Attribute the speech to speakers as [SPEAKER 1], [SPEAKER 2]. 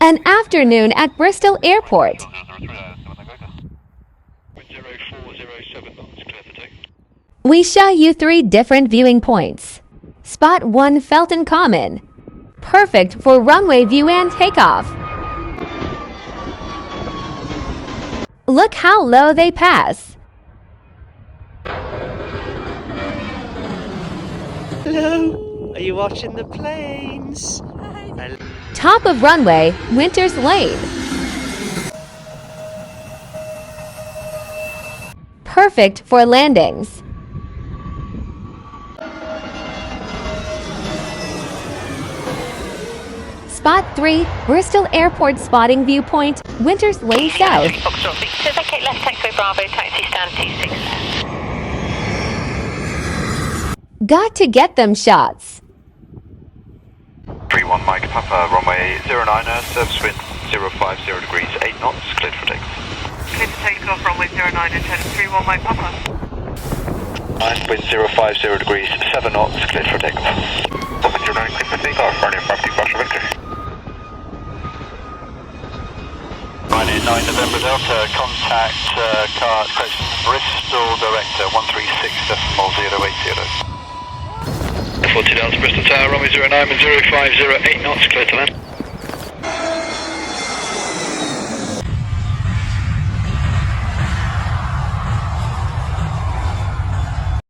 [SPEAKER 1] An afternoon at Bristol Airport. We show you 3 different viewing points. Spot 1, Felton Common. Perfect for runway view and takeoff. Look how low they pass.
[SPEAKER 2] Hello, are you watching the planes?
[SPEAKER 1] Top of runway, Winter's Lane. Perfect for landings. Spot 3, Bristol Airport spotting viewpoint, Winter's Lane South.
[SPEAKER 3] Vacate left, Tango Bravo, taxi stand 26 left.
[SPEAKER 1] Got to get them shots.
[SPEAKER 4] 31 Mike Papa, runway 09, service wind 050 degrees, 8 knots, cleared for takeoff.
[SPEAKER 3] Clear for takeoff, runway 09 and 10, 31 Mike Papa.
[SPEAKER 4] 9, wind 050 degrees, 7 knots, cleared for takeoff. 709, cleared for takeoff, running property, partial victory. 9 November Delta, contact car station Bristol Director 136.080. 40 Delta Bristol Tower, runway 09 and 050, 8 knots, clear to land.